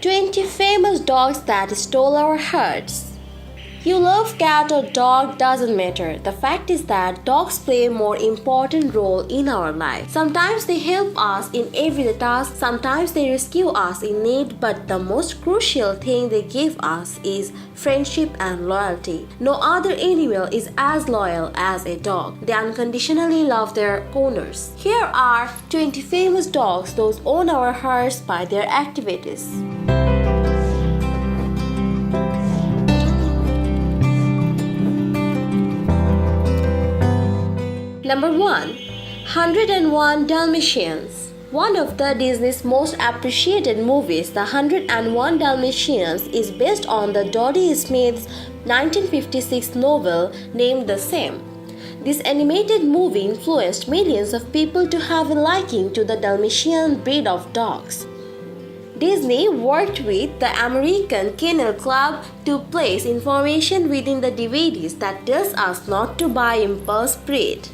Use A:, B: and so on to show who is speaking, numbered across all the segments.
A: 20 famous dogs that stole our hearts. You love cat or dog doesn't matter. The fact is that dogs play a more important role in our life. Sometimes they help us in everyday tasks, sometimes they rescue us in need, but the most crucial thing they give us is friendship and loyalty. No other animal is as loyal as a dog. They unconditionally love their owners. Here are 20 famous dogs those own our hearts by their activities. Number 1. 101 Dalmatians. One of the Disney's most appreciated movies, The 101 Dalmatians, is based on the Dodie Smith's 1956 novel named the same. This animated movie influenced millions of people to have a liking to the Dalmatian breed of dogs. Disney worked with the American Kennel Club to place information within the DVDs that tells us not to buy impulse breed.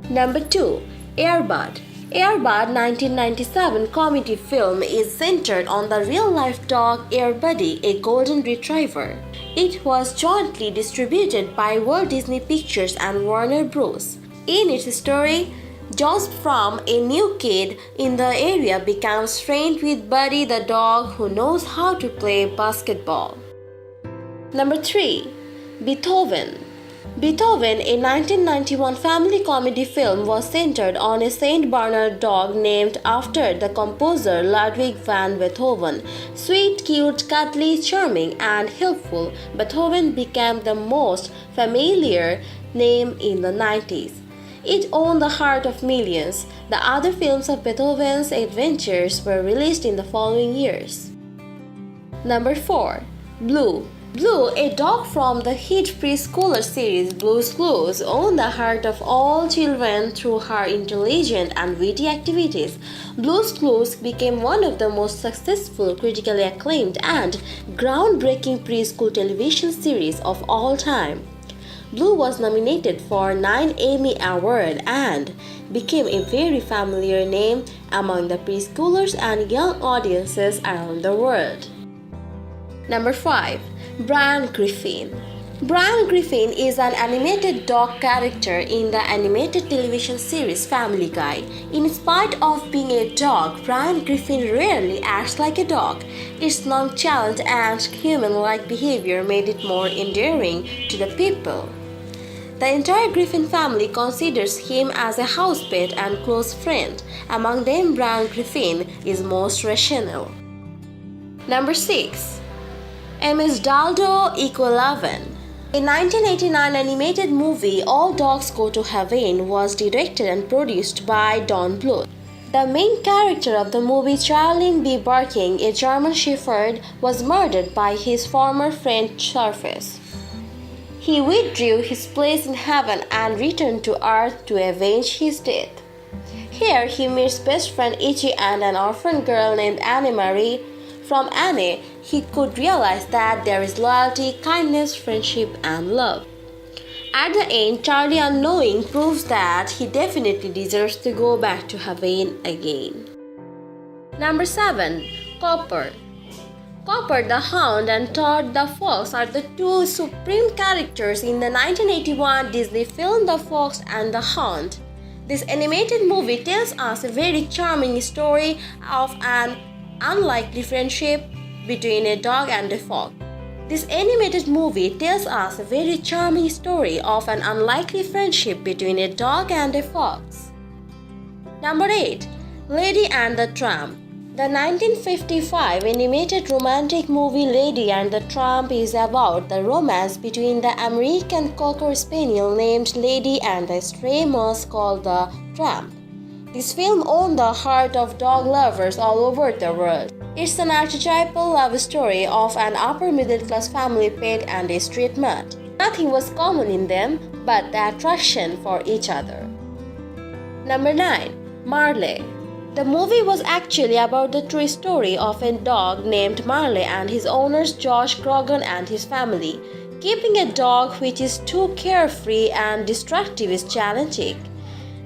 A: Number 2. Airbud. Airbud 1997 comedy film is centered on the real-life dog Airbud, a golden retriever. It was jointly distributed by Walt Disney Pictures and Warner Bros. In its story, Josh from a new kid in the area becomes friends with Buddy the dog who knows how to play basketball. Number 3. Beethoven. Beethoven, a 1991 family comedy film, was centered on a Saint Bernard dog named after the composer Ludwig van Beethoven. Sweet, cute, cuddly, charming, and helpful, Beethoven became the most familiar name in the 90s. It owned the heart of millions. The other films of Beethoven's adventures were released in the following years. Number 4. Blue. Blue, a dog from the hit preschooler series Blue's Clues, owned the heart of all children through her intelligent and witty activities. Blue's Clues became one of the most successful, critically acclaimed, and groundbreaking preschool television series of all time. Blue was nominated for 9 Emmy Awards and became a very familiar name among the preschoolers and young audiences around the world. Number 5. Brian Griffin. Brian Griffin is an animated dog character in the animated television series Family Guy. In spite of being a dog, Brian Griffin rarely acts like a dog. Its nonchalant and human-like behavior made it more endearing to the people. The entire Griffin family considers him as a house pet and close friend. Among them, Brian Griffin is most rational. Number 6. MSDALDO =11. A 1989 animated movie, All Dogs Go to Heaven, was directed and produced by Don Bluth. The main character of the movie, Charlene B. Barking, a German Shepherd, was murdered by his former friend Surface. He withdrew his place in heaven and returned to earth to avenge his death. Here he meets best friend Itchy and an orphan girl named Anne Marie. From Anne, he could realize that there is loyalty, kindness, friendship, and love. At the end, Charlie, unknowing, proves that he definitely deserves to go back to heaven again. Number 7. Copper. Copper the Hound and Todd the Fox are the two supreme characters in the 1981 Disney film The Fox and the Hound. This animated movie tells us a very charming story of an unlikely friendship between a dog and a fox. This animated movie tells us a very charming story of an unlikely friendship between a dog and a fox. Number 8. Lady and the Tramp. The 1955 animated romantic movie Lady and the Tramp is about the romance between the American Cocker Spaniel named Lady and a stray mouse called the Tramp. This film owned the heart of dog lovers all over the world. It's an archetypal love story of an upper middle class family pet and a street mutt. Nothing was common in them but the attraction for each other. Number 9. Marley. The movie was actually about the true story of a dog named Marley and his owners Josh Grogan and his family. Keeping a dog which is too carefree and destructive is challenging.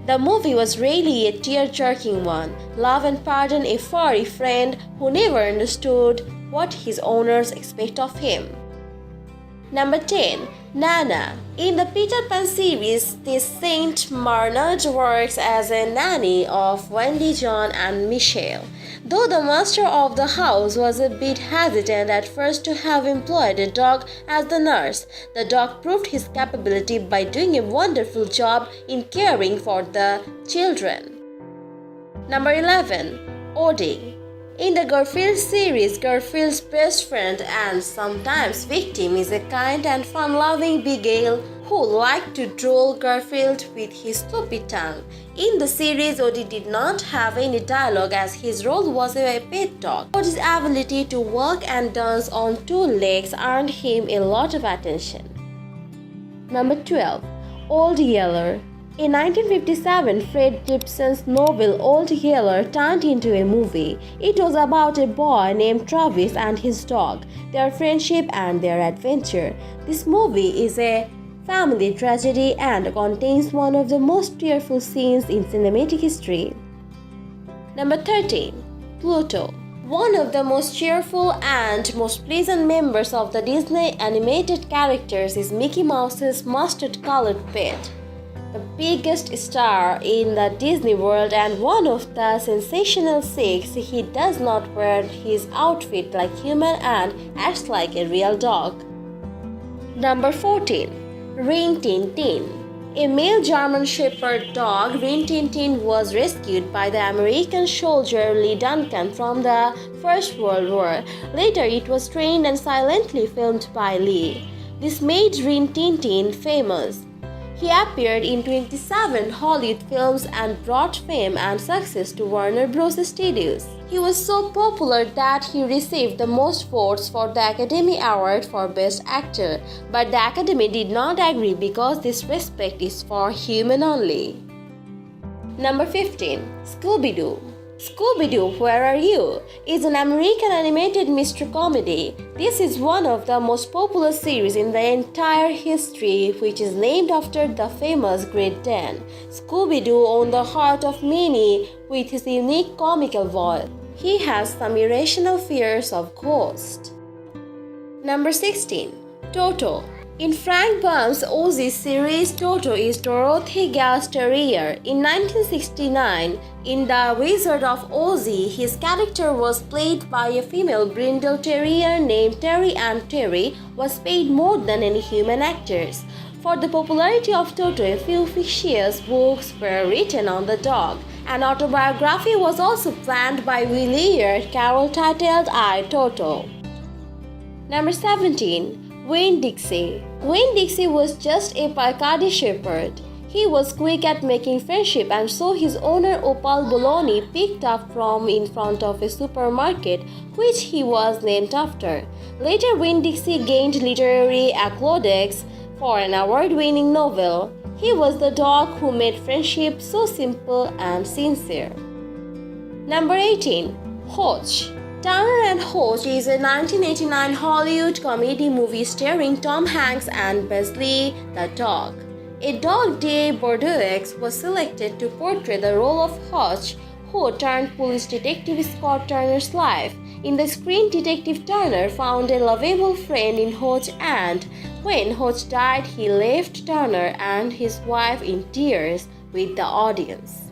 A: The movie was really a tear-jerking one. Love and pardon a furry friend who never understood what his owners expect of him. Number 10. Nana. In the Peter Pan series, this Saint Bernard works as a nanny of Wendy, John, and Michelle. Though the master of the house was a bit hesitant at first to have employed a dog as the nurse, the dog proved his capability by doing a wonderful job in caring for the children. Number 11. Odie. In the Garfield series, Garfield's best friend and sometimes victim is a kind and fun-loving Beagle who liked to droll Garfield with his stupid tongue. In the series, Odie did not have any dialogue as his role was a pet dog. Odie's ability to walk and dance on two legs earned him a lot of attention. Number 12. Old Yeller. In 1957, Fred Gibson's novel Old Yeller turned into a movie. It was about a boy named Travis and his dog, their friendship and their adventure. This movie is a family tragedy and contains one of the most tearful scenes in cinematic history. Number 13. Pluto. One of the most cheerful and most pleasant members of the Disney animated characters is Mickey Mouse's mustard-colored pet. The biggest star in the Disney world and one of the sensational six, he does not wear his outfit like human and acts like a real dog. Number 14. Rin Tin Tin. A male German Shepherd dog, Rin Tin Tin, was rescued by the American soldier Lee Duncan from the First World War. Later, it was trained and silently filmed by Lee. This made Rin Tin Tin famous. He appeared in 27 Hollywood films and brought fame and success to Warner Bros. Studios. He was so popular that he received the most votes for the Academy Award for Best Actor, but the Academy did not agree because this respect is for human only. Number 15. Scooby Doo. Scooby Doo, Where Are You? Is an American animated mystery comedy. This is one of the most popular series in the entire history, which is named after the famous Great Dane. Scooby Doo owned the heart of many with his unique comical voice. He has some irrational fears of ghosts. Number 16. Toto. In Frank Baum's Ozzy series, Toto is Dorothy Gale's terrier. In 1969, in The Wizard of Ozzy, his character was played by a female brindle terrier named Terry, and Terry was paid more than any human actors. For the popularity of Toto, a few fictitious books were written on the dog. An autobiography was also planned by William Carroll titled I, Toto. Number 17. Winn Dixie. Winn Dixie was just a Picardy shepherd. He was quick at making friendship, and so his owner Opal Bologna picked up from in front of a supermarket, which he was named after. Later, Winn Dixie gained literary accolades for an award-winning novel. He was the dog who made friendship so simple and sincere. Number 18. Hooch. Turner and Hooch is a 1989 Hollywood comedy movie starring Tom Hanks and Beasley the dog. A dog named Bordeaux was selected to portray the role of Hooch, who turned police detective Scott Turner's life. In the screen, Detective Turner found a lovable friend in Hooch, and when Hooch died, he left Turner and his wife in tears with the audience.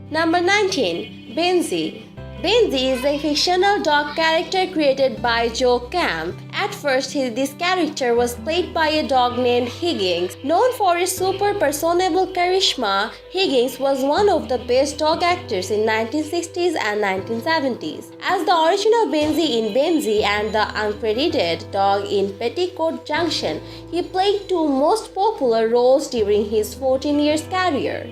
A: Number 19. Benji. Benji is a fictional dog character created by Joe Camp. At first, this character was played by a dog named Higgins. Known for his super personable charisma, Higgins was one of the best dog actors in 1960s and 1970s. As the original Benji in Benji and the uncredited dog in Petticoat Junction, he played two most popular roles during his 14 years career.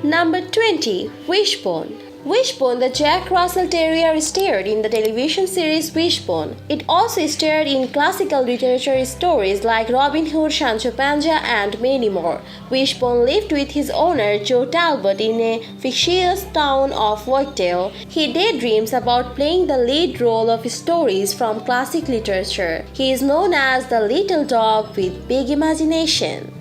A: Number 20. Wishbone. Wishbone, the Jack Russell Terrier, starred in the television series Wishbone. It also starred in classical literature stories like Robin Hood, Sancho Panza, and many more. Wishbone lived with his owner Joe Talbot in a fictitious town of Whitetail. He daydreams about playing the lead role of stories from classic literature. He is known as the little dog with big imagination.